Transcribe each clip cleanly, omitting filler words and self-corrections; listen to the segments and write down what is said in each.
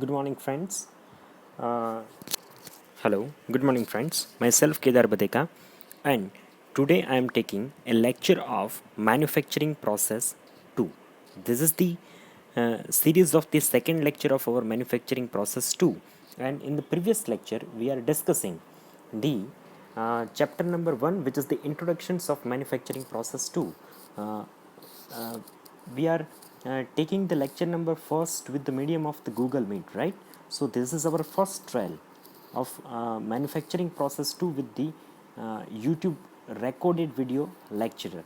Good morning, friends. Uh, Hello, good morning, friends. Myself Kedar Badeka, and today I am taking a lecture of manufacturing process 2. This is the series of the second lecture of our manufacturing process 2. And in the previous lecture, we are discussing the chapter number 1, which is the introductions of manufacturing process 2. Uh, uh, we are taking the lecture number first with the medium of the Google Meet, right? So this is our first trial of manufacturing process 2 with the YouTube recorded video lecturer.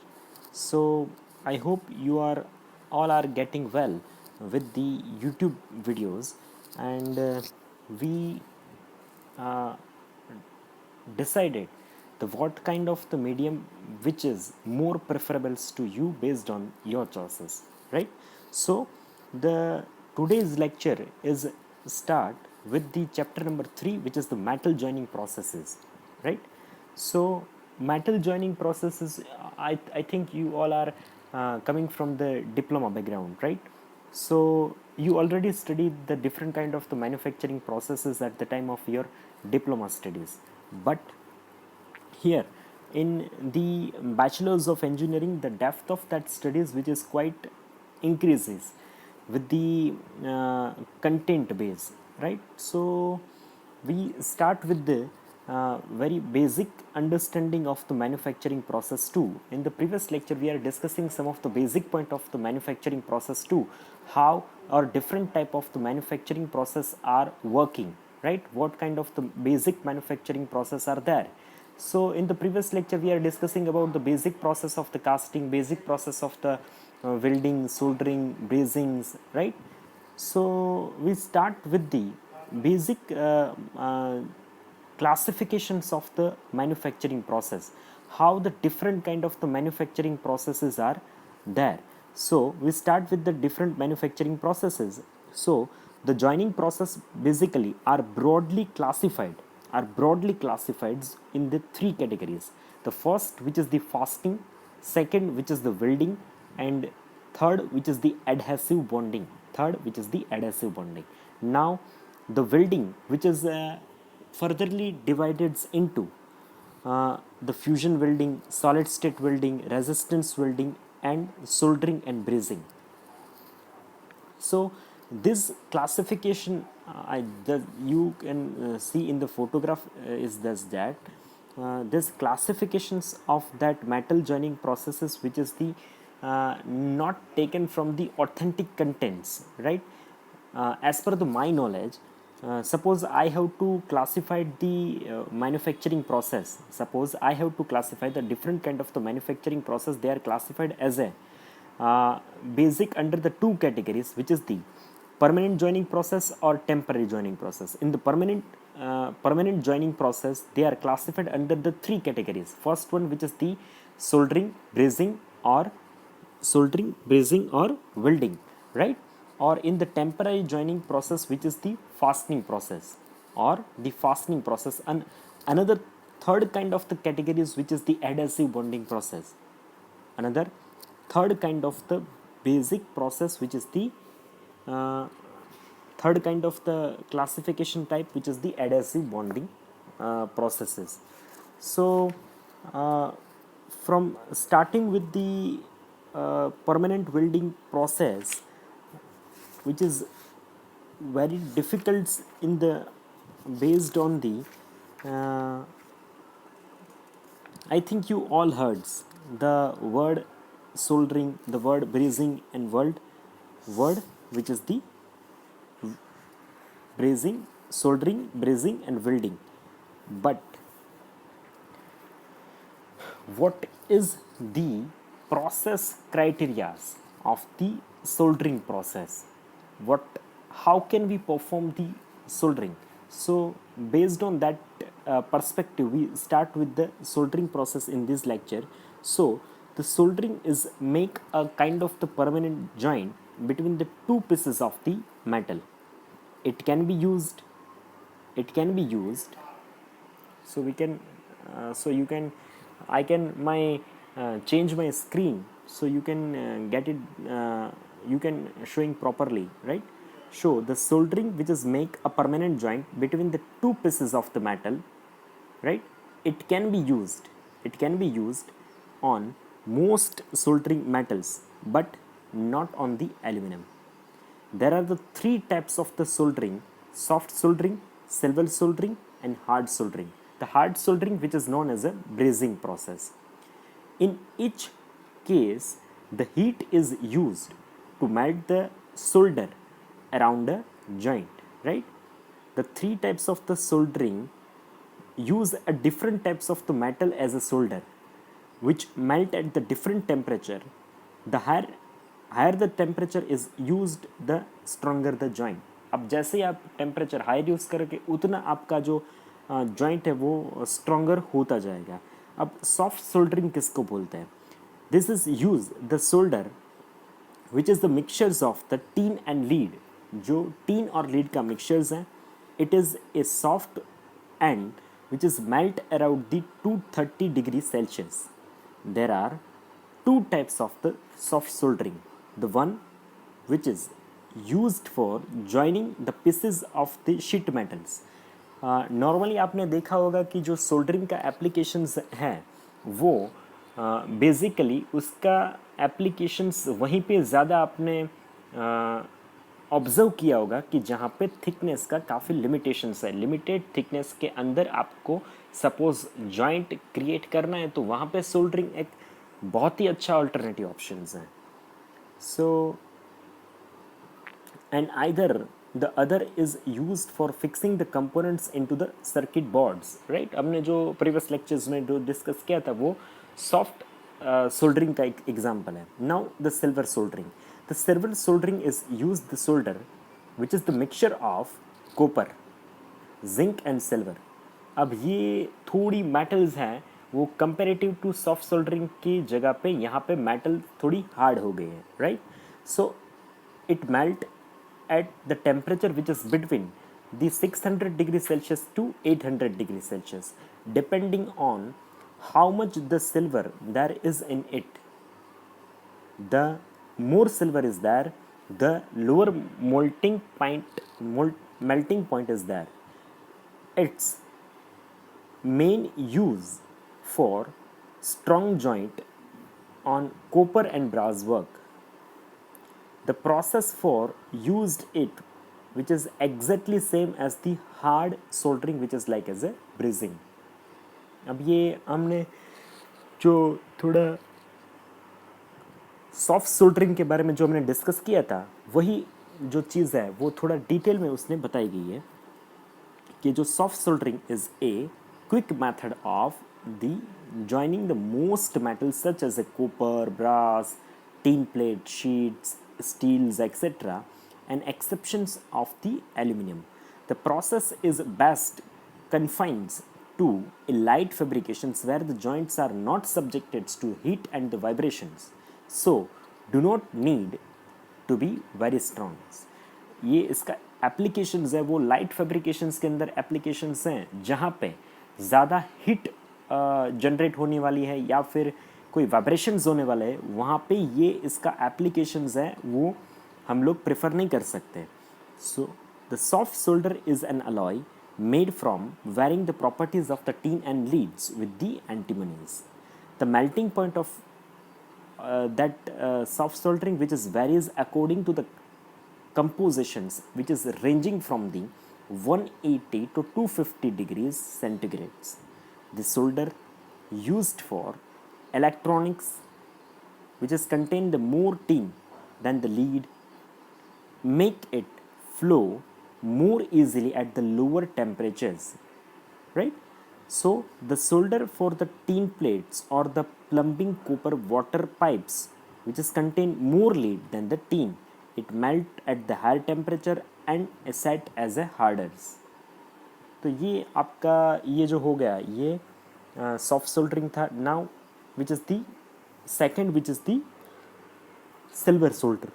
So I hope you are all are getting well with the YouTube videos, and we uh, decided the what kind of the medium which is more preferable to you based on your choices, right? So the today's lecture is start with the chapter number 3, which is the metal joining processes, right? So metal joining processes, I think you all are coming from the diploma background, right? So you already studied the different kind of the manufacturing processes at the time of your diploma studies, but here in the bachelor's of engineering, the depth of that studies which is quite increases with the content base, right? So we start with the very basic understanding of the manufacturing process too. In the previous lecture, we are discussing some of the basic point of the manufacturing process too, how or different type of the manufacturing process are working, right? What kind of the basic manufacturing process are there? So in the previous lecture, we are discussing about the basic process of the casting, basic process of the welding, soldering, brazings, right? So we start with the basic classifications of the manufacturing process, how the different kind of the manufacturing processes are there. So we start with the different manufacturing processes. So the joining process basically are broadly classified in the three categories. The first, which is the fastening; second, which is the welding; and third, which is the adhesive bonding. Now the welding, which is furtherly divided into the fusion welding, solid state welding, resistance welding, and soldering and brazing. So this classification, you can see in the photograph, is thus that this classifications of that metal joining processes, which is the not taken from the authentic contents, right? As per the my knowledge, suppose I have to classify the manufacturing process. Suppose I have to classify the different kind of the manufacturing process. They are classified as a basic under the two categories, which is the permanent joining process or temporary joining process. In the permanent joining process, they are classified under the three categories. First one, which is the soldering, brazing, or welding, right? Or in the temporary joining process, which is the fastening process or the fastening process. And another third kind of the categories, which is the adhesive bonding process. Another third kind of the basic process, which is the uh, third kind of the classification type, which is the adhesive bonding processes. So uh, from starting with the permanent welding process, which is very difficult in the based on the uh, I think you all heard the word soldering, the word brazing, and word which is the brazing, soldering, brazing, and welding. But what is the process criteria of the soldering process? What, how can we perform the soldering? So based on that perspective, we start with the soldering process in this lecture. So the soldering is make a kind of the permanent joint between the two pieces of the metal. It can be used, it can be used so we can so you can, I can my change my screen so you can get it, you can showing properly, right? show the soldering which is make a permanent joint between the two pieces of the metal, right? It can be used on most soldering metals but not on the aluminum. There are the three types of the soldering: soft soldering, silver soldering, and hard soldering. The hard soldering, which is known as a brazing process. In each case, the heat is used to melt the solder around a joint, right? The three types of the soldering use a different types of the metal as a solder, which melt at the different temperature. The higher the temperature is used, the stronger the joint. अब जैसे ही आप temperature higher use करोगे उतना आपका जो joint है वो stronger होता जाएगा. अब सॉफ्ट सोल्डरिंग किसको बोलते हैं? This is use the solder which is the mixtures of the tin and lead. जो टीन और लीड का मिक्सचर्स हैं, it is a soft and which is melt around the 230 degrees Celsius. There are two types of the soft soldering. The one which is used for joining the pieces of the sheet metals. Normally आपने देखा होगा कि जो soldering का applications हैं वो basically उसका applications वहीं पे ज़्यादा आपने ऑब्जर्व किया होगा कि जहाँ पे थिकनेस का काफ़ी लिमिटेशंस है. लिमिटेड थिकनेस के अंदर आपको सपोज जॉइंट क्रिएट करना है तो वहाँ पे सोल्डरिंग एक बहुत ही अच्छा अल्टरनेटिव ऑप्शंस है. So and either the other is used for fixing the components into the circuit boards, right? हमने जो प्रीवियस लेक्चर्स में जो डिस्कस किया था वो सॉफ्ट सोल्डरिंग का एक एग्जाम्पल है. Now the silver soldering. The silver soldering is used the solder which is the mixture of copper, zinc and silver. अब ये थोड़ी मेटल्स हैं वो कंपेरेटिव टू सॉफ्ट सोल्डरिंग की जगह पे यहाँ पे मेटल थोड़ी हार्ड हो गई है, right? So it melt at the temperature which is between the 600 degrees Celsius to 800 degrees Celsius, depending on how much the silver there is in it. The more silver is there, the lower melting point is there. Its main use for strong joint on copper and brass work. The process for used it, which is exactly same as the hard soldering, which is like as a brazing. अब ये हमने जो थोड़ा soft soldering के बारे में जो हमने डिस्कस किया था वही जो चीज़ है वो थोड़ा डिटेल में उसने बताई गई है कि जो soft soldering is a quick method of the joining the most metals such as a copper, brass, tin plate, sheets, steels, etc., and exceptions of the aluminum. The process is best confined to a light fabrications where the joints are not subjected to heat and the vibrations, so do not need to be very strong. ये इसका applications है वो light फैब्रिकेशंस के अंदर applications हैं जहाँ पे ज़्यादा हीट जनरेट होने वाली है या फिर कोई वाइब्रेशंस होने वाले हैं, वहाँ पे ये इसका एप्लीकेशंस है वो हम लोग प्रेफर नहीं कर सकते. So the soft solder is an alloy made from varying the properties of the tin and leads with the antimonies. The melting point of that soft soldering which is varies according to the compositions, which is ranging from the 180 to 250 degrees centigrades. The solder used for electronics, which is contain the more tin than the lead, make it flow more easily at the lower temperatures, right? So the solder for the tin plates or the plumbing copper water pipes, which is contain more lead than the tin, it melt at the higher temperature and is set as a harders. तो ये आपका ये जो हो गया ये soft soldering था. Now which is the second, which is the silver solder.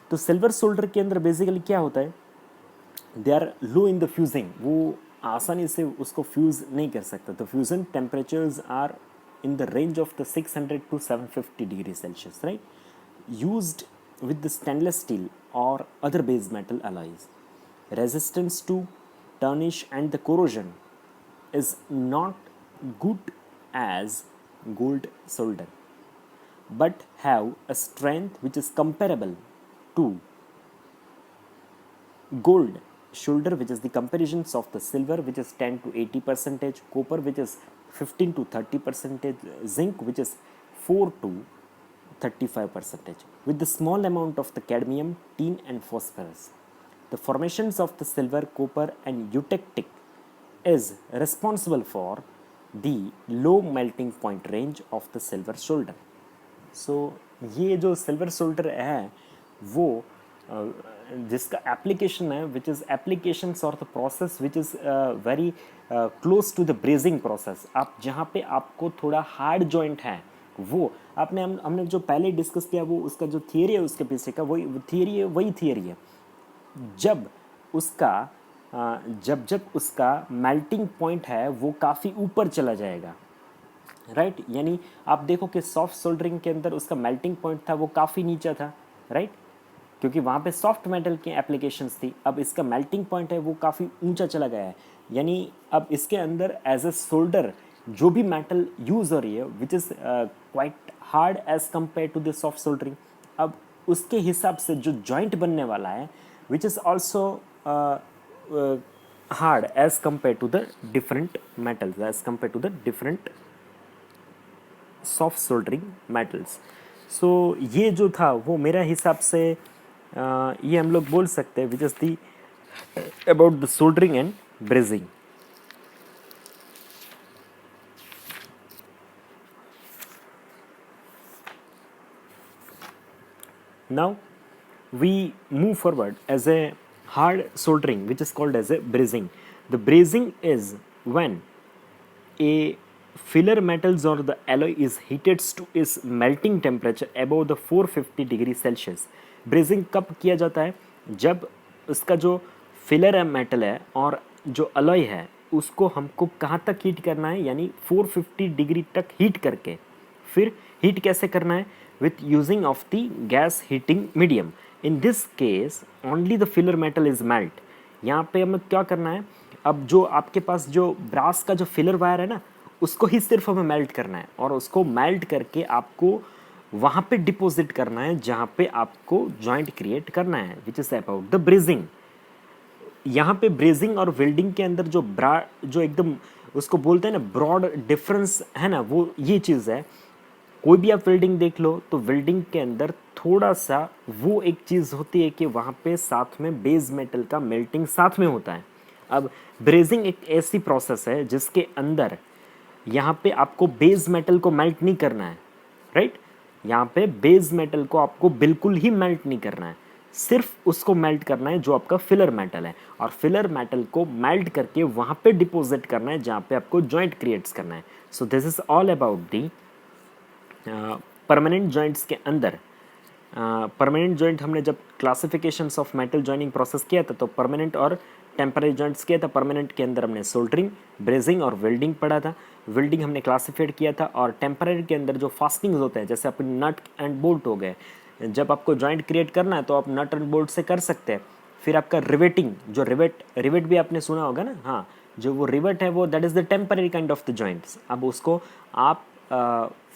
तो सिल्वर सोल्डर के अंदर बेसिकली क्या होता है, they are low in the fusing, वो आसानी से उसको फ्यूज़ नहीं कर सकता. तो fusion temperatures are in the range of the 600 to 750 degrees Celsius, right? Used with the stainless steel or other base metal alloys. Resistance to tarnish and the corrosion is not good as gold solder, but have a strength which is comparable to gold shoulder, which is the comparisons of the silver, which is 10 to 80 percentage, copper, which is 15 to 30 percentage, zinc, which is 4 to 35 percentage, with the small amount of the cadmium, tin, and phosphorus. The formations of the silver, copper, and eutectic is responsible for the low melting point range of the silver solder. So ये जो silver solder है वो जिसका application है which is applications और the process which is very close to the brazing process. आप जहाँ पे आपको थोड़ा हार्ड जॉइंट है वो हमने जो पहले डिस्कस किया वो उसका जो थियरी है उसके पीछे का वही थियरी है. जब उसका मेल्टिंग पॉइंट है वो काफ़ी ऊपर चला जाएगा, राइट यानी आप देखो कि सॉफ्ट सोल्डरिंग के अंदर उसका मेल्टिंग पॉइंट था वो काफ़ी नीचा था, राइट क्योंकि वहाँ पे सॉफ्ट मेटल की एप्लीकेशंस थी. अब इसका मेल्टिंग पॉइंट है वो काफ़ी ऊंचा चला गया है, यानी अब इसके अंदर एज ए सोल्डर जो भी मेटल यूज़ हो रही है which is quite hard as compare to the soft soldering. अब उसके हिसाब से जो जॉइंट बनने वाला है which is also hard as compare to the different metals, as compare to the different soft soldering metals. So ये जो था वो मेरा हिसाब से ये हम लोग बोल सकते हैं which is the about the soldering and brazing. Now we move forward as a hard soldering which is called as a brazing. The brazing is when a filler metals or the alloy is heated to its melting temperature above the 450 degree Celsius. Brazing कब किया जाता है? जब उसका जो filler metal है और जो अलॉय है उसको हमको कहाँ तक हीट करना है, यानी 450 डिग्री तक हीट करके. फिर हीट कैसे करना है? With using of the gas heating medium. In this case only the filler metal is melt. यहाँ पे हमें क्या करना है, अब जो आपके पास जो ब्रास का जो फिलर वायर है ना उसको ही सिर्फ हमें मेल्ट करना है और उसको मेल्ट करके आपको वहाँ पे डिपॉजिट करना है जहाँ पे आपको जॉइंट क्रिएट करना है which is about the brazing. यहाँ पे ब्रेजिंग और वेल्डिंग के अंदर जो एकदम उसको बोलते हैं ना ब्रॉड डिफरेंस है ना, वो ये चीज़ है. कोई भी आप वेल्डिंग देख लो तो वेल्डिंग के अंदर थोड़ा सा वो एक चीज़ होती है कि वहाँ पे साथ में बेस मेटल का मेल्टिंग साथ में होता है. अब ब्रेजिंग एक ऐसी प्रोसेस है जिसके अंदर यहाँ पे आपको बेस मेटल को मेल्ट नहीं करना है, राइट. यहाँ पे बेस मेटल को आपको बिल्कुल ही मेल्ट नहीं करना है, सिर्फ उसको मेल्ट करना है जो आपका फिलर मेटल है, और फिलर मेटल को मेल्ट करके वहाँ पे डिपॉजिट करना है जहाँ पे आपको जॉइंट क्रिएट्स करना है. So this is all about the permanent joints के अंदर. परमानेंट जॉइंट हमने जब classifications of metal joining process किया था तो परमानेंट और टेम्पररी जॉइंट्स किया था. परमानेंट के अंदर हमने सोल्डरिंग, ब्रेजिंग और वेल्डिंग पढ़ा था. वेल्डिंग हमने क्लासिफाइड किया था. और टेम्पररी के अंदर जो फास्टिंग्स होते हैं जैसे अपने नट एंड बोल्ट हो गए, जब आपको जॉइंट क्रिएट करना है तो आप नट एंड बोल्ट से कर सकते हैं. फिर आपका रिवेटिंग, जो रिवेट भी आपने सुना होगा ना, हाँ, जो वो रिवेट है वो that is the temporary kind of the joints. अब उसको आप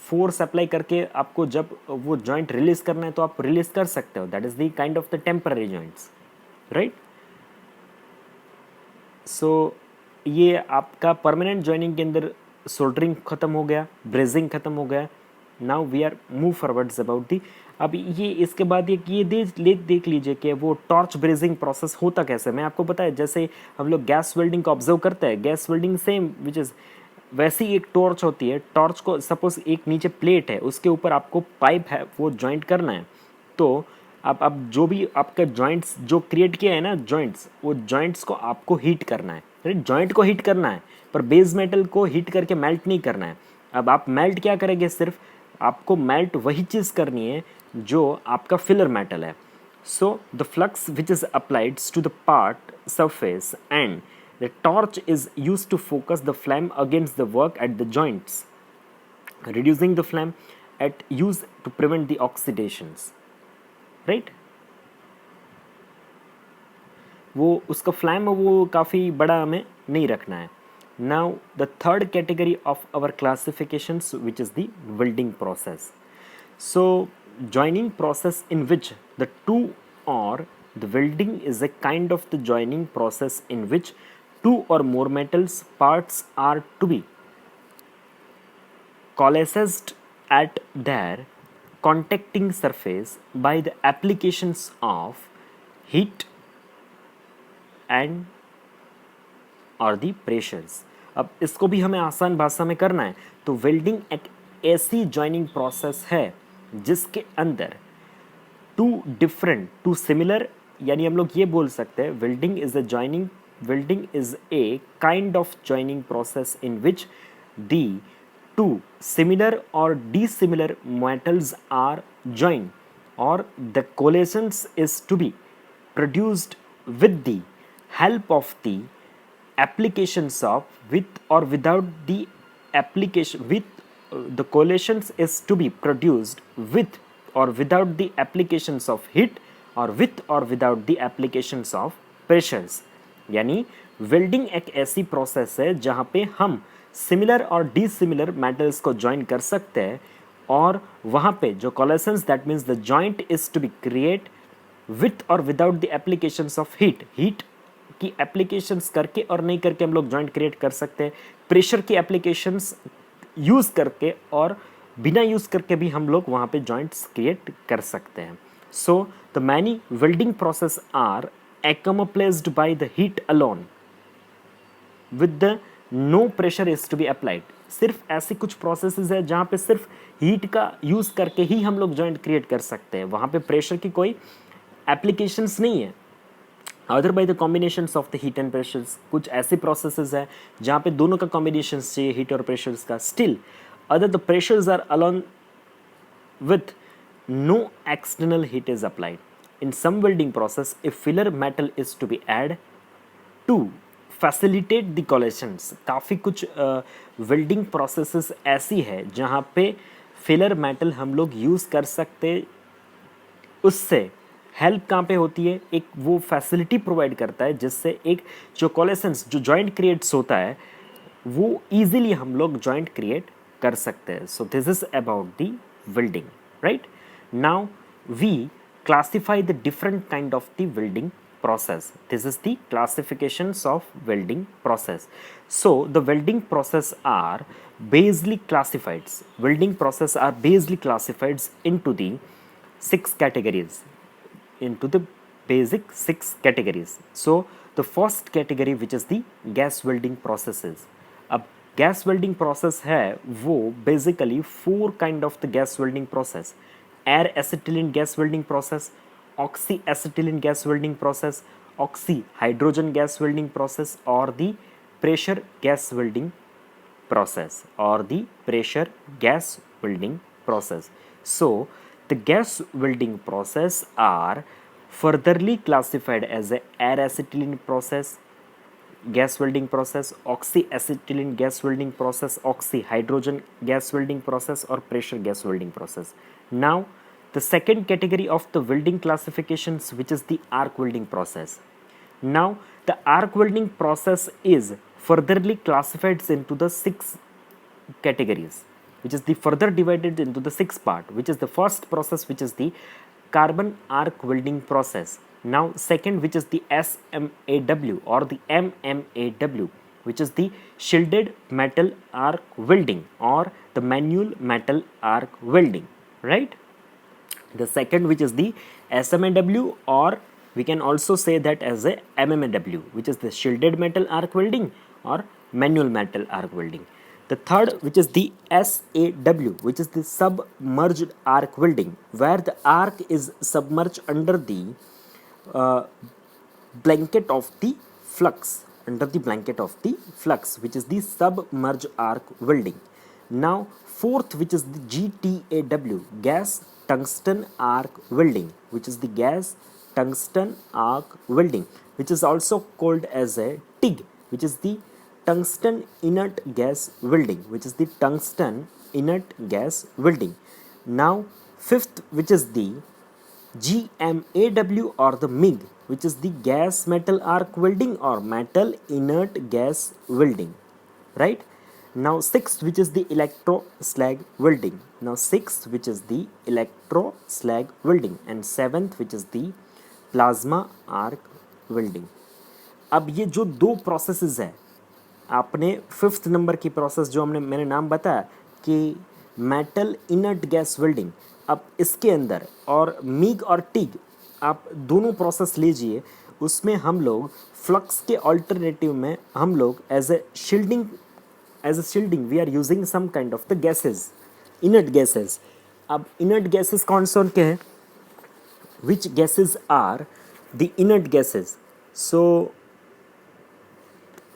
फोर्स अप्लाई करके आपको जब वो जॉइंट रिलीज करना है तो आप रिलीज कर सकते हो. That is the kind of the temporary joints, right. So ये आपका परमानेंट जॉइनिंग के अंदर सोल्डरिंग खत्म हो गया, ब्रेजिंग खत्म हो गया. Now we are move forwards about the. अब ये इसके बाद ये देख लीजिए कि वो टॉर्च ब्रेजिंग प्रोसेस होता कैसे. मैं आपको बताया जैसे हम लोग गैस वेल्डिंग को ऑब्जर्व करते हैं, gas welding same which is वैसी एक टॉर्च होती है. टॉर्च को सपोज एक नीचे प्लेट है, उसके ऊपर आपको पाइप है वो जॉइंट करना है. तो अब जो भी आपका जॉइंट्स जो क्रिएट किया है ना जॉइंट्स, वो जॉइंट्स को आपको हीट करना है, राइट. जॉइंट को हीट करना है पर बेस मेटल को हीट करके मेल्ट नहीं करना है. अब आप मेल्ट क्या करेंगे, सिर्फ आपको मेल्ट वही चीज़ करनी है जो आपका फिलर मेटल है. So the flux which is applied to the part surface and the torch is used to focus the flame against the work at the joints, reducing the flame at use to prevent the oxidations, right. वो उसका flame वो काफ़ी बड़ा हमें नहीं रखना है। Now the third category of our classifications which is the welding process. So, joining process in which the two or the welding is a kind of the joining process in which two or more metals parts are to be coalesced at their contacting surface by the applications of heat and और दी pressures. अब इसको भी हमें आसान भाषा में करना है तो वेल्डिंग एक ऐसी जॉइनिंग प्रोसेस है जिसके अंदर टू सिमिलर, यानी हम लोग ये बोल सकते हैं welding is a kind of joining process in which the two similar और dissimilar metals are joined or the coalescence is to be produced with the help of the applications of with or without the application with the coalescence is to be produced with or without the applications of heat or with or without the applications of pressures. यानी welding एक ऐसी process है जहाँ पे हम similar और dissimilar metals को join कर सकते हैं और वहाँ पे जो coalescence that means the joint is to be create with और without the applications of heat की एप्लीकेशंस करके और नहीं करके हम लोग जॉइंट क्रिएट कर सकते हैं, प्रेशर की एप्लीकेशंस यूज़ करके और बिना यूज़ करके भी हम लोग वहाँ पे जॉइंट्स क्रिएट कर सकते हैं. So the many welding process are accomplished by the heat alone with the no pressure is to be applied. सिर्फ ऐसी कुछ प्रोसेसेस है जहाँ पे सिर्फ हीट का यूज़ करके ही हम लोग जॉइंट क्रिएट कर सकते हैं, वहाँ पे प्रेशर की कोई एप्लीकेशंस नहीं है. Other by the combinations of the heat and pressures, कुछ ऐसी प्रोसेसेस है जहाँ पे दोनों का कॉम्बिनेशंस चाहिए हीट और प्रेशर्स का. Still other the pressures are alone with no external heat is applied. In some welding process, a filler metal is to be added to facilitate the coalescence. काफ़ी कुछ वेल्डिंग प्रोसेसेस ऐसी है जहाँ पे filler metal हम लोग use कर सकते, उससे हेल्प कहाँ पे होती है, एक वो फैसिलिटी प्रोवाइड करता है जिससे एक जो कोलेसेंस जो जॉइंट क्रिएट्स होता है वो ईजिली हम लोग जॉइंट क्रिएट कर सकते हैं. So this is about the welding, right? Now we classify the different kind of the welding process. This is the classifications of welding process. So the welding process are basically classified. Welding process are basically classified into the six categories. Into the basic six categories. So the first category which is the gas welding processes. अब gas welding process है वो basically four kind of the gas welding process: air acetylene gas welding process, oxy acetylene gas welding process, oxy hydrogen gas welding process और the pressure gas welding process So the gas welding process are furtherly classified as a air acetylene process, gas welding process, oxyacetylene gas welding process, oxyhydrogen gas welding process or pressure gas welding process. Now the second category of the welding classifications, which is the arc welding process. Now the arc welding process is furtherly classified into the six categories, which is the further divided into the six part, which is the first process, which is the carbon arc welding process. Now second, which is the SMAW or the MMAW, which is the shielded metal arc welding or the manual metal arc welding, right? The second, which is the SMAW, or we can also say that as a MMAW, which is the shielded metal arc welding or manual metal arc welding. The third, which is the SAW, which is the submerged arc welding, where the arc is submerged under the blanket of the flux, which is the submerged arc welding. Now fourth, which is the GTAW, gas tungsten arc welding, which is the gas tungsten arc welding, which is also called as a TIG, which is the tungsten inert gas welding, Now fifth, which is the GMAW or the MIG, which is the gas metal arc welding or metal inert gas welding, right? Now sixth, which is the electro slag welding. Now sixth, which is the electro slag welding, and seventh, which is the plasma arc welding. अब ये जो दो processes है, आपने fifth number की process जो मैंने नाम बताया कि मेटल इनर्ट गैस वेल्डिंग, अब इसके अंदर और मीग और टिग आप दोनों प्रोसेस लीजिए, उसमें हम लोग फ्लक्स के अल्टरनेटिव में हम लोग as a shielding we are using some kind of the gases, inert gases. अब इनर्ट गैसेस कौन से उनके हैं, which gases are the inert gases. So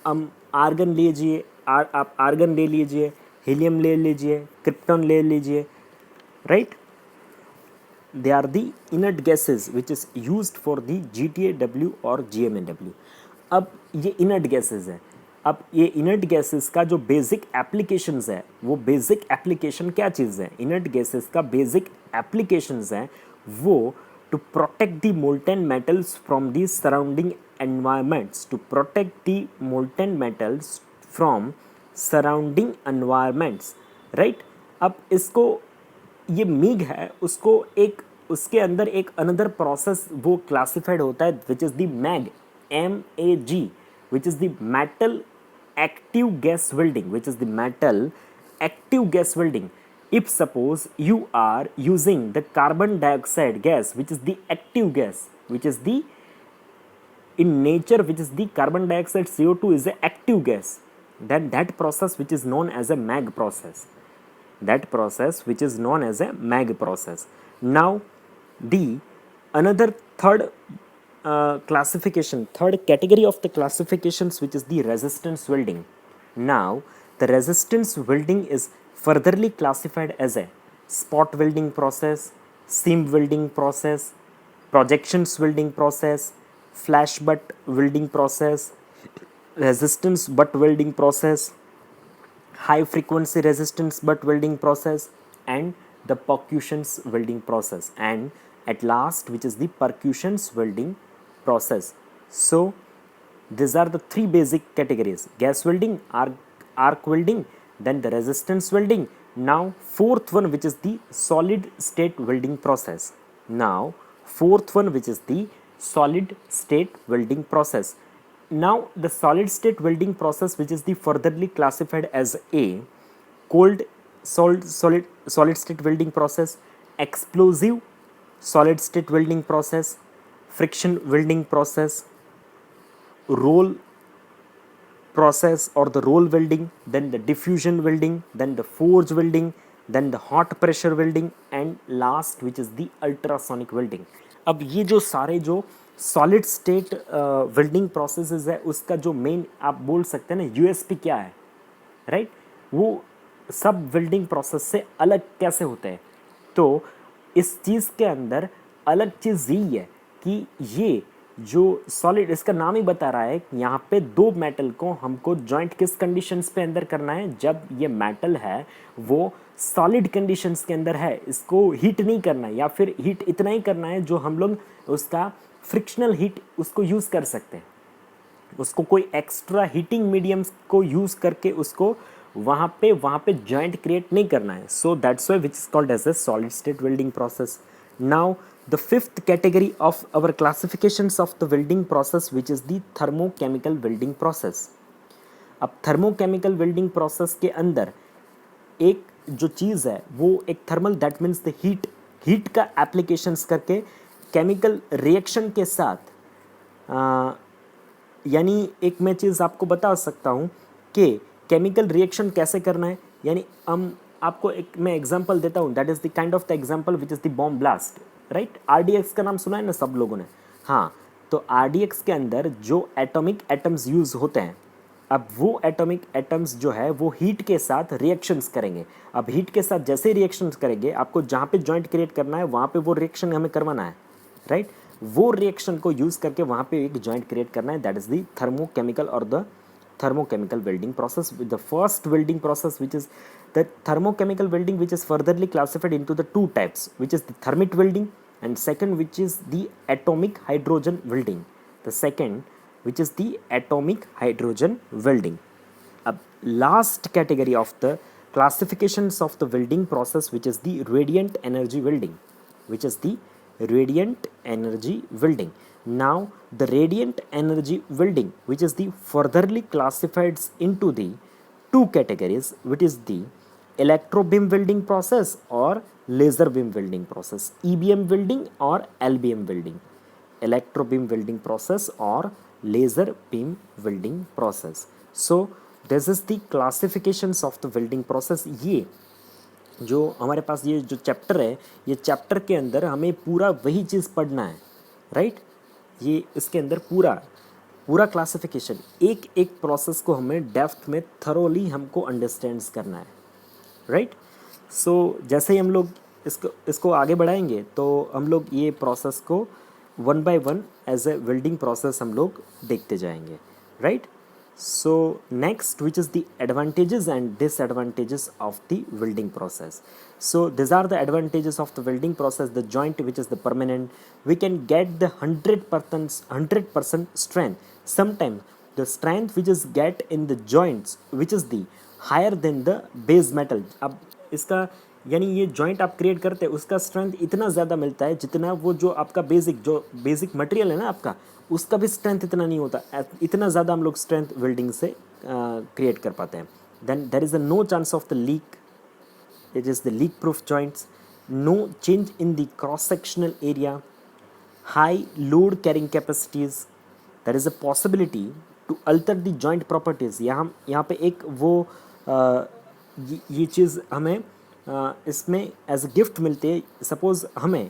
हम आर्गन लीजिए, आप आर्गन ले लीजिए, हीलियम ले लीजिए, क्रिप्टॉन ले लीजिए, right. They are the inert gases which is used for the GTAW और GMAW. अब ये इनर्ट गैसेस है. अब ये इनर्ट गैसेस का जो बेसिक एप्लीकेशंस है, वो बेसिक एप्लीकेशन क्या चीज़ है, इनर्ट गैसेस का बेसिक एप्लीकेशंस है वो to protect the molten metals from the surrounding environments, to protect the molten metals from surrounding environments, right. अब इसको ये मिग है, उसको एक उसके अंदर एक अनदर प्रोसेस वो क्लासिफाइड होता है which is the MAG, MAG, which is the metal active gas welding, which is the metal active gas welding. If suppose you are using the carbon dioxide gas, which is the active gas, which is the in nature, which is the carbon dioxide CO2 is a active gas, then that process which is known as a MAG process, that process which is known as a MAG process. Now the another third classification, third category of the classifications, which is the resistance welding. Now the resistance welding is furtherly classified as a spot welding process, seam welding process, projections welding process, flash butt welding process, resistance butt welding process, high frequency resistance butt welding process, and the percussions welding process, and at last which is the percussions welding process. So these are the three basic categories: gas welding, arc welding, then the resistance welding. Now fourth one, which is the solid state welding process. Now fourth one, which is the solid state welding process. Now the solid state welding process, which is the furtherly classified as a cold solid state welding process, explosive solid state welding process, friction welding process, roll process or the roll welding, then the diffusion welding, then the forge welding, then the hot pressure welding, and last which is the ultrasonic welding. अब ये जो सारे जो solid state welding processes है, उसका जो main आप बोल सकते हैं ना यूएसपी क्या है, राइट, वो सब वेल्डिंग प्रोसेस से अलग कैसे होते हैं. तो इस चीज़ के अंदर अलग चीज़ यही है कि ये जो सॉलिड, इसका नाम ही बता रहा है कि यहाँ पे दो मेटल को हमको जॉइंट किस कंडीशंस पे अंदर करना है, जब ये मेटल है वो सॉलिड कंडीशंस के अंदर है, इसको हीट नहीं करना है, या फिर हीट इतना ही करना है जो हम लोग उसका फ्रिक्शनल हीट उसको यूज़ कर सकते हैं, उसको कोई एक्स्ट्रा हीटिंग मीडियम्स को यूज़ करके उसको वहाँ पे जॉइंट क्रिएट नहीं करना है. So that's why which is called as a solid state welding process. Now the fifth category of our classifications of the welding process, which is the thermochemical welding process. अब thermochemical welding process के अंदर एक जो चीज़ है वो एक thermal, that means the heat का applications करके केमिकल रिएक्शन के साथ यानी एक मैं चीज़ आपको बता सकता हूँ कि केमिकल रिएक्शन कैसे करना है. यानी हम आपको एक मैं एग्जांपल देता हूँ, that is the kind of the example which is the bomb blast, right. RDX का नाम सुना है ना सब लोगों ने. हाँ, तो RDX के अंदर जो एटॉमिक एटम्स यूज़ होते हैं, अब वो एटॉमिक एटम्स जो है वो हीट के साथ रिएक्शंस करेंगे. अब हीट के साथ जैसे रिएक्शंस करेंगे, आपको जहाँ पे जॉइंट क्रिएट करना है वहाँ पे वो रिएक्शन हमें करवाना है, राइट. वो रिएक्शन को यूज़ करके वहाँ पे एक जॉइंट क्रिएट करना है, दैट इज़ द थर्मोकेमिकल और the thermochemical welding process. With the first welding process, which is the thermochemical welding, which is furtherly classified into the two types, which is the thermit welding and second which is the atomic hydrogen welding. The second which is the atomic hydrogen welding. Last category of the classifications of the welding process, which is the radiant energy welding, which is the radiant energy welding. Now the radiant energy welding, which is the furtherly classified into the two categories, which is the electro beam welding process or laser beam welding process, EBM welding or LBM welding, electro beam welding process or laser beam welding process. So this is the classifications of the welding process. ये जो हमारे पास ये जो chapter है, ये chapter के अंदर हमें पूरा वही चीज़ पढ़ना है, राइट. ये इसके अंदर पूरा पूरा क्लासिफिकेशन, एक एक प्रोसेस को हमें डेप्थ में थरोली हमको अंडरस्टैंड्स करना है, राइट. सो जैसे ही हम लोग इसको आगे बढ़ाएंगे तो हम लोग ये प्रोसेस को one by one as a welding process हम लोग देखते जाएंगे, right. So next, which is the advantages and disadvantages of the welding process. So these are the advantages of the welding process. The joint which is the permanent, we can get the 100% strength. Sometimes the strength which is get in the joints which is the higher than the base metal. अब इसका यानी ये joint आप create करते हैं उसका strength इतना ज़्यादा मिलता है जितना वो जो आपका बेसिक मटेरियल है ना आपका, उसका भी स्ट्रेंथ इतना नहीं होता. इतना ज़्यादा हम लोग स्ट्रेंथ वेल्डिंग से क्रिएट कर पाते हैं. Then there is a no chance of the leak. It is the leak proof joints. No change in the cross sectional area. High load carrying capacities. There is a possibility to alter the joint properties. यहाँ पे एक वो ये चीज़ हमें इसमें as a gift मिलती है. Suppose हमें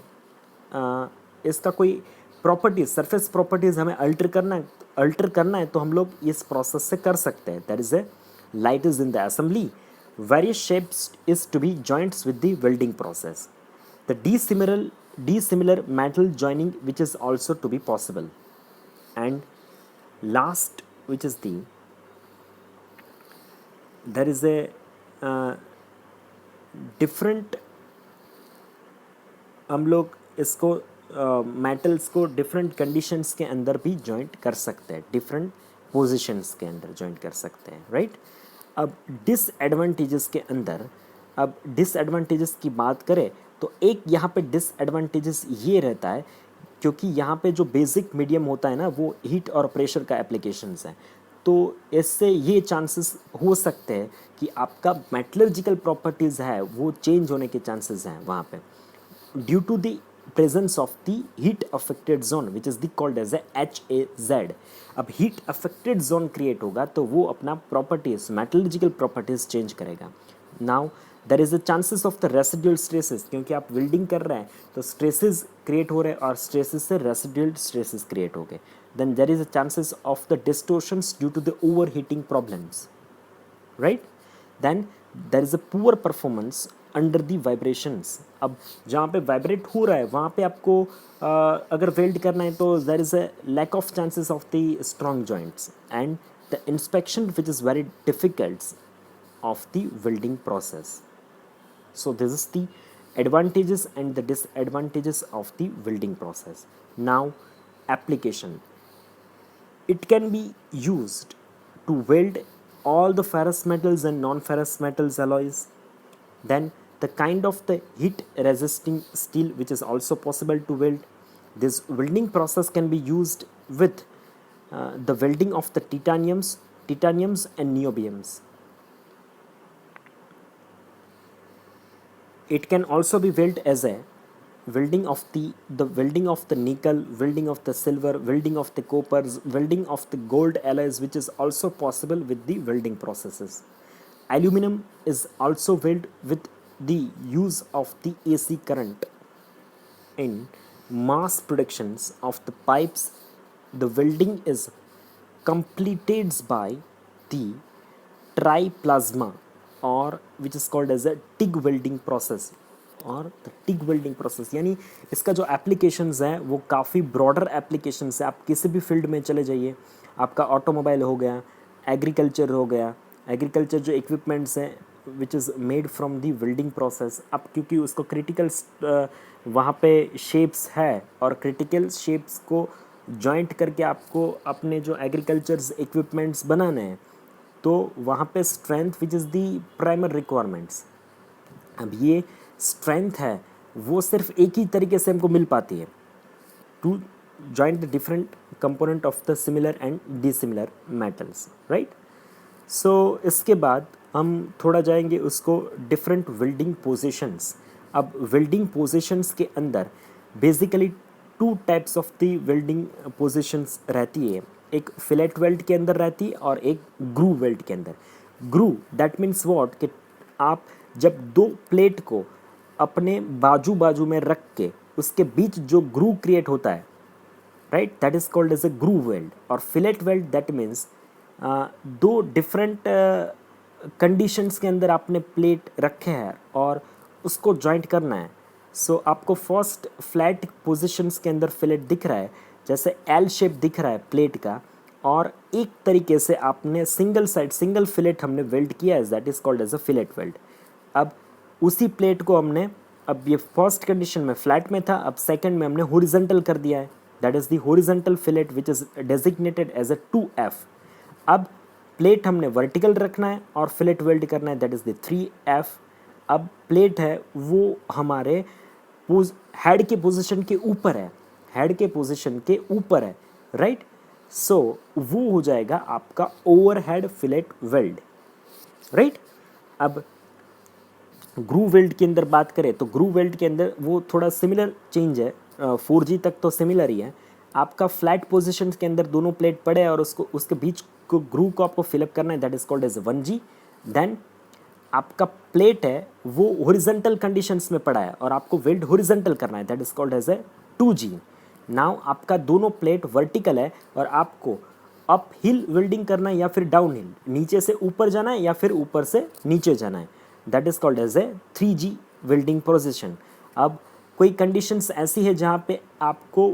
इसका कोई प्रॉपर्टीज, सरफेस प्रॉपर्टीज़ हमें अल्टर करना है तो हम लोग इस प्रोसेस से कर सकते हैं. That is a light is in the assembly. Various shapes is to be joints with the welding process. The dissimilar metal joining which is also to be possible. And last, which is there is a different, हम लोग इसको metals को different conditions के अंदर भी joint कर सकते हैं, डिफरेंट पोजीशंस के अंदर जॉइंट कर सकते हैं, राइट. अब डिसएडवांटेजेस के अंदर, अब डिसएडवांटेजेस की बात करें तो एक यहाँ पे डिसएडवांटेजेस ये रहता है क्योंकि यहाँ पे जो बेसिक मीडियम होता है ना वो हीट और प्रेशर का एप्लीकेशंस है. तो इससे ये चांसेस हो सकते हैं कि आपका मेटलर्जिकल प्रॉपर्टीज़ है वो चेंज होने के चांसेस हैं वहाँ पे, due to the presence of the heat affected zone which is the called as a HAZ. अब हीट अफेक्टेड जोन क्रिएट होगा तो वो अपना प्रॉपर्टीज़, मेटलर्जिकल प्रॉपर्टीज़ चेंज करेगा. Now there is a chances of the residual stresses, क्योंकि आप welding कर रहे हैं तो स्ट्रेसेस क्रिएट हो रहे हैं और स्ट्रेसेस से रेसिडुअल स्ट्रेसेस क्रिएट हो गए. Then there is a chances of the distortions due to the overheating problems, right. Then there is a poor performance under the vibrations. अब जहाँ पे वाइब्रेट हो रहा है वहाँ पे आपको अगर वेल्ड करना है तो there is a lack of chances of the strong joints and the inspection which is very difficult of the welding process. So this is the advantages and the disadvantages of the welding process. Now application. It can be used to weld all the ferrous metals and non-ferrous metals alloys. Then the kind of the heat resisting steel which is also possible to weld. This welding process can be used with the welding of the titaniums and niobiums. It can also be welded as a welding of the welding of the nickel, welding of the silver, welding of the coppers, welding of the gold alloys, which is also possible with the welding processes. Aluminum is also welded with the use of the AC current. In mass productions of the pipes, the welding is completed by the triplasma, or which is called as a TIG welding process और the TIG welding process. यानी इसका जो applications है वो काफ़ी broader applications है. आप किसी भी फील्ड में चले जाइए, आपका ऑटोमोबाइल हो गया, एग्रीकल्चर हो गया, एग्रीकल्चर जो इक्विपमेंट्स हैं which is made from the welding process. अब क्योंकि उसको क्रिटिकल वहाँ पे शेप्स है और क्रिटिकल शेप्स को जॉइंट करके आपको अपने जो एग्रीकल्चर्स इक्विपमेंट्स बनाने हैं, तो वहाँ पे strength which is the primary requirements. अब ये स्ट्रेंथ है वो सिर्फ एक ही तरीके से हमको मिल पाती है, to joint the different component of the similar and dissimilar metals, right. So इसके बाद हम थोड़ा जाएंगे उसको डिफरेंट वेल्डिंग पोजीशंस। अब वेल्डिंग पोजीशंस के अंदर basically two types of the welding positions रहती है, एक फिलेट वेल्ड के अंदर रहती है और एक ग्रूव वेल्ड के अंदर। ग्रूव दैट मीन्स व्हाट कि आप जब दो प्लेट को अपने बाजू बाजू में रख के उसके बीच जो ग्रूव क्रिएट होता है, right, that is called as a groove weld. और फिलेट वेल्ड दैट मीन्स दो डिफरेंट कंडीशंस के अंदर आपने प्लेट रखे हैं और उसको जॉइंट करना है। सो आपको फर्स्ट फ्लैट पोजीशंस के अंदर फिलेट दिख रहा है, जैसे एल शेप दिख रहा है प्लेट का, और एक तरीके से आपने सिंगल साइड सिंगल फिलेट हमने वेल्ड किया है, that is called as a fillet weld. अब उसी प्लेट को हमने, अब ये फर्स्ट कंडीशन में फ्लैट में था, अब सेकंड में हमने हॉरिजॉन्टल कर दिया है, that is the horizontal fillet which is designated as a 2F। अब प्लेट हमने वर्टिकल रखना है और फिलेट वेल्ड करना है, दैट इज द 3F। अब प्लेट है वो हमारे हेड के पोजीशन के ऊपर है, हेड के पोजीशन के ऊपर है, राइट। सो वो हो जाएगा आपका ओवरहेड फिलेट वेल्ड, राइट। अब ग्रूव वेल्ड के अंदर बात करें तो ग्रूव वेल्ड के अंदर वो थोड़ा सिमिलर चेंज है, 4G तक तो सिमिलर ही है। आपका फ्लैट पोजीशन के अंदर दोनों प्लेट पड़े हैं और उसको उसके बीच को ग्रूव को आपको फिलअप करना है, that is called as 1G। Then आपका प्लेट है वो हॉरिजॉन्टल कंडीशंस में पड़ा है और आपको वेल्ड हॉरिजॉन्टल करना है, that is called as a 2G। Now आपका दोनों प्लेट वर्टिकल है और आपको अप हिल वेल्डिंग करना है या फिर डाउन हिल, नीचे से ऊपर जाना है या फिर ऊपर से नीचे जाना है, that is called as a 3G welding position. अब कोई कंडीशंस ऐसी है जहाँ पे आपको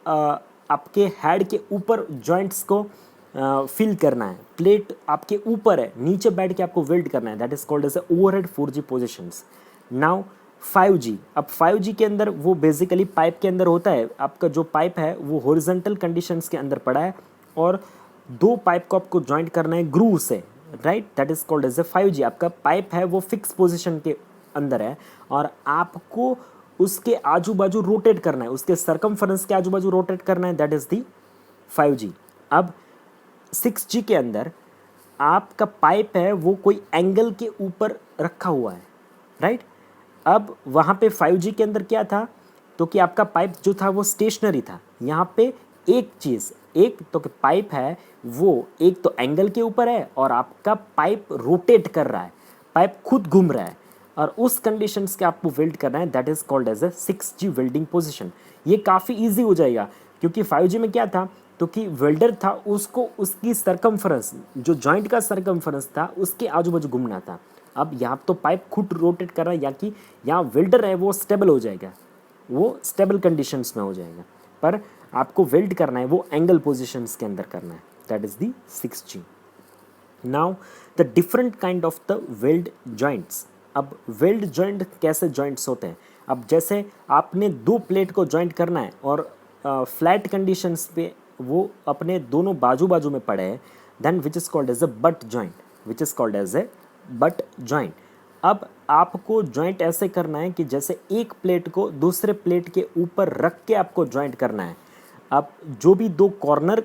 आपके हेड के ऊपर जॉइंट्स को फिल करना है, प्लेट आपके ऊपर है, नीचे बैठ के आपको वेल्ड करना है, that is called as a overhead 4G positions. Now 5G, अब 5G के अंदर वो बेसिकली पाइप के अंदर होता है, आपका जो पाइप है वो हॉरिजॉन्टल कंडीशंस के अंदर पड़ा है और दो पाइप को आपको जॉइंट करना है ग्रूव से, right, that is called as a 5G। आपका पाइप है वो फिक्स पोजीशन के अंदर है और आपको उसके आजू बाजू रोटेट करना है, उसके सरकमफरेंस के आजू बाजू रोटेट करना है, दैट इज दी 5G। अब 6G के अंदर आपका पाइप है वो कोई एंगल के ऊपर रखा हुआ है, राइट। अब वहाँ पे 5G के अंदर क्या था, तो कि आपका पाइप जो था वो स्टेशनरी था। यहाँ पे एक चीज़, एक तो कि पाइप है वो एक तो एंगल के ऊपर है और आपका पाइप रोटेट कर रहा है, पाइप खुद घूम रहा है और उस कंडीशंस के आपको वेल्ड करना है, that is called as a 6G welding position. ये काफ़ी इजी हो जाएगा क्योंकि 5G में क्या था, तो कि वेल्डर था उसको उसकी सरकमफरेंस, जो जॉइंट का सरकमफरेंस था उसके आजू बाजू घूमना था। अब यहाँ तो पाइप खुद रोटेट कर रहा है, या कि यहाँ वेल्डर है वो स्टेबल हो जाएगा, वो स्टेबल कंडीशंस में हो जाएगा, पर आपको वेल्ड करना है वो एंगल पोजीशंस के अंदर करना है, that is the 6G। Now the different kind of the weld joints. अब वेल्ड जॉइंट कैसे जॉइंट्स होते हैं, अब जैसे आपने दो प्लेट को जॉइंट करना है और फ्लैट कंडीशंस पे वो अपने दोनों बाजू बाजू में पड़े हैं, then which is called as a butt joint, which is called as a butt joint. अब आपको जॉइंट ऐसे करना है कि जैसे एक प्लेट को दूसरे प्लेट के ऊपर रख के आपको जॉइंट करना है। अब जो भी दो कॉर्नर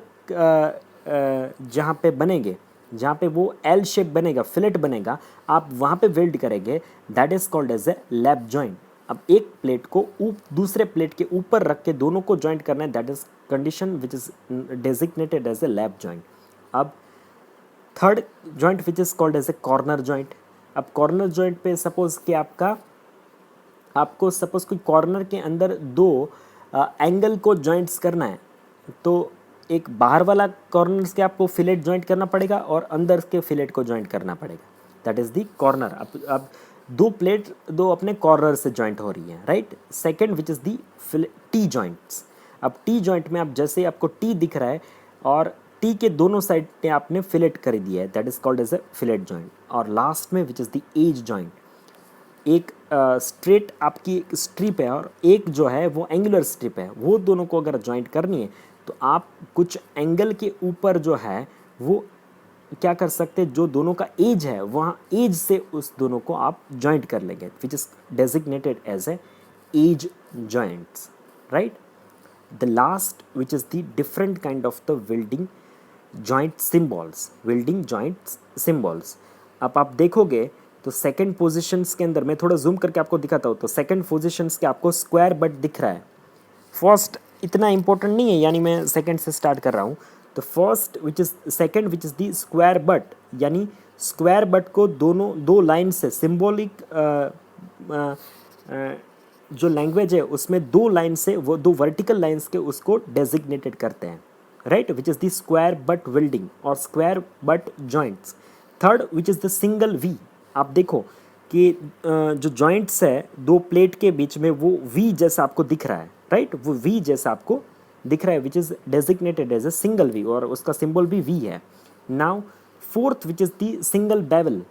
जहाँ पे बनेंगे, जहाँ पे वो एल शेप बनेगा, फिलेट बनेगा, आप वहाँ पे वेल्ड करेंगे, that is called as a lap joint. अब एक प्लेट को दूसरे प्लेट के ऊपर रख के दोनों को जॉइंट करना है, that is condition which is designated as a lap joint. अब third joint which is called as a corner joint. अब कॉर्नर जॉइंट पे सपोज कि आपको सपोज कोई कॉर्नर के अंदर दो एंगल को जॉइंट्स करना है, तो एक बाहर वाला कॉर्नर्स के आपको फिलेट जॉइंट करना पड़ेगा और अंदर के फिलेट को जॉइंट करना पड़ेगा, दैट इज दी कॉर्नर। अब दो प्लेट दो अपने कॉर्नर से जॉइंट हो रही है, right. Second which is the T joints. अब टी जॉइंट में आप जैसे आपको टी दिख रहा है और टी के दोनों साइड पे आपने फिलेट कर दिया है, that is called as a fillet joint. और लास्ट में which is the edge joint, एक स्ट्रेट आपकी एक स्ट्रिप है और एक जो है वो एंगुलर स्ट्रिप है, वो दोनों को अगर जॉइंट करनी है तो आप कुछ एंगल के ऊपर जो है वो क्या कर सकते हैं, जो दोनों का एज है वहाँ एज से उस दोनों को आप जॉइंट कर लेंगे, which is designated as a edge joints, right. The last, which is the different kind of the welding joint symbols, welding joint symbols. अब आप देखोगे तो सेकंड पोजीशंस के अंदर, मैं थोड़ा जूम करके आपको दिखाता हूँ, तो सेकंड पोजीशंस के आपको स्क्वायर बट दिख रहा है. फर्स्ट इतना इंपॉर्टेंट नहीं है, यानी मैं सेकंड से स्टार्ट कर रहा हूँ. तो first which is second which is the square but, यानी स्क्वायर बट को दोनों दो लाइन से सिम्बॉलिक जो लैंग्वेज है उसमें दो लाइन से, वो दो वर्टिकल लाइंस के उसको डेजिग्नेटेड करते हैं, right, which is the square butt welding और square butt joints. Third which is the single V. आप देखो कि जो जॉइंट्स है दो प्लेट के बीच में वो वी जैसा आपको दिख रहा है, राइट, वो वी जैसा आपको दिख रहा है, which is designated as a single V और उसका सिंबल भी वी है. Now fourth which is the single bevel.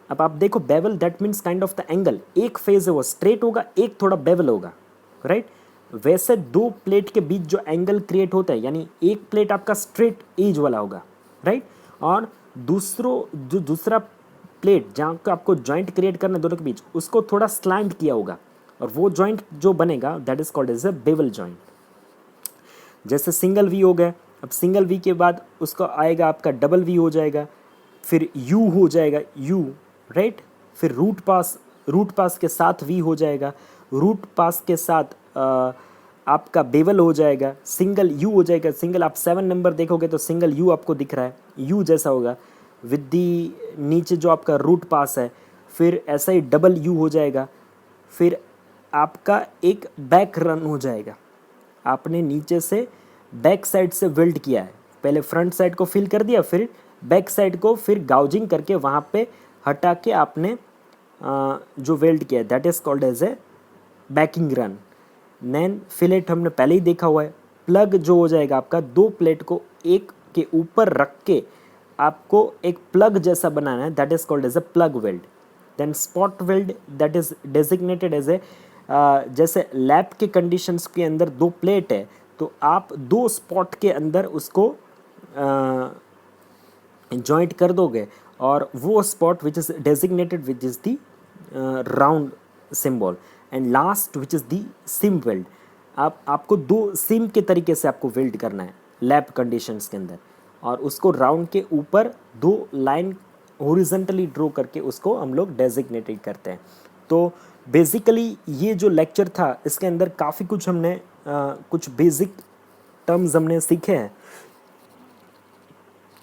अब आप देखो bevel that means kind of the angle, एक फेज है वो स्ट्रेट होगा, एक थोड़ा बेवल होगा, राइट. वैसे दो प्लेट के बीच जो एंगल क्रिएट होता है, यानी एक प्लेट आपका स्ट्रेट एज वाला होगा, राइट, और दूसरा प्लेट जहाँ का आपको जॉइंट क्रिएट करना है दोनों के बीच, उसको थोड़ा स्लैंट किया होगा और वो जॉइंट जो बनेगा that is called as a bevel joint. जैसे सिंगल वी हो गया, अब सिंगल वी के बाद उसका आएगा आपका डबल वी हो जाएगा, फिर यू हो जाएगा यू, राइट, फिर रूट पास के साथ वी हो जाएगा, रूट पास के साथ आपका बेवल हो जाएगा, सिंगल यू हो जाएगा. सिंगल आप 7 नंबर देखोगे तो सिंगल यू आपको दिख रहा है, यू जैसा होगा विद दी नीचे जो आपका रूट पास है. फिर ऐसा ही डबल यू हो जाएगा, फिर आपका एक बैक रन हो जाएगा. आपने नीचे से बैक साइड से वेल्ड किया है, पहले फ्रंट साइड को फिल कर दिया, फिर बैक साइड को फिर गाउजिंग करके वहाँ पे हटा के आपने जो वेल्ड किया है that is called as a backing run. नैन फिलेट हमने पहले ही देखा हुआ है. प्लग जो हो जाएगा आपका, दो प्लेट को एक के ऊपर रख के आपको एक प्लग जैसा बनाना है, that is called as a plug weld. Then spot weld that is designated as a, जैसे लैब के कंडीशंस के अंदर दो प्लेट है तो आप दो स्पॉट के अंदर उसको जॉइंट कर दोगे और वो spot which is designated which is the round symbol. And last which is the SIM weld. आपको दो सिम के तरीके से आपको वेल्ड करना है लैब कंडीशंस के अंदर, और उसको राउंड के ऊपर दो लाइन हॉरिजॉन्टली ड्रॉ करके उसको हम लोग डेजिग्नेटेड करते हैं. तो बेसिकली ये जो लेक्चर था इसके अंदर काफ़ी कुछ हमने कुछ बेसिक टर्म्स हमने सीखे हैं.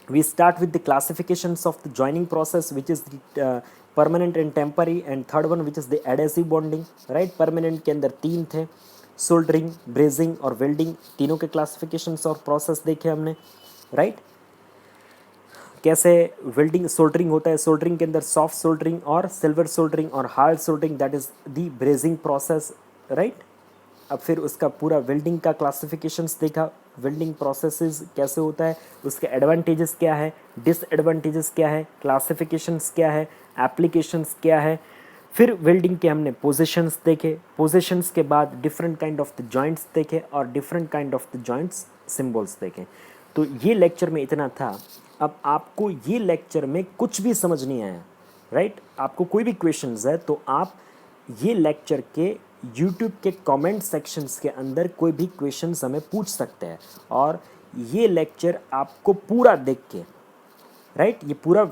We start with the classifications of the joining process, which is the permanent and temporary, and third one which is the adhesive bonding, right. permanent के अंदर 3 थे, सोल्डरिंग, ब्रेजिंग और वेल्डिंग, तीनों के क्लासिफिकेशंस और प्रोसेस देखे हमने, राइट. कैसे वेल्डिंग सोल्डरिंग होता है, सोल्डरिंग के अंदर सॉफ्ट सोल्डरिंग और सिल्वर सोल्डरिंग और hard soldering, that is the brazing process, right. अब फिर उसका पूरा वेल्डिंग का क्लासिफिकेशंस देखा, वेल्डिंग प्रोसेसेस कैसे होता है, उसके एडवांटेजेस क्या है, डिसएडवांटेजेस क्या है, क्लासिफिकेशंस क्या है, एप्लीकेशंस क्या है. फिर वेल्डिंग के हमने पोजीशंस देखे, पोजीशंस के बाद different kind of the joints देखे और different kind of the joints symbols देखे. तो ये लेक्चर में इतना था. अब आपको ये लेक्चर में कुछ भी समझ नहीं आया, राइट, आपको कोई भी क्वेश्चंस है तो आप ये लेक्चर के YouTube के कमेंट सेक्शंस के अंदर कोई भी क्वेश्चंस हमें पूछ सकते हैं. और ये लेक्चर आपको पूरा देख के, राइट, ये पूरा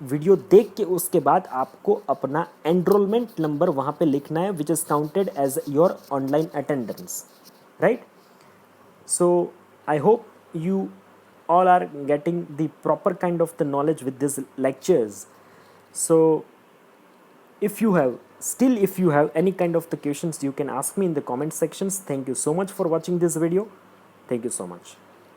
वीडियो देख के उसके बाद आपको अपना एनरोलमेंट नंबर वहाँ पे लिखना है, which is counted as your online attendance, right. So I hope you all are getting the proper kind of the knowledge with these lectures. So if you have any kind of the questions, you can ask me in the comment sections. Thank you so much for watching this video. Thank you so much.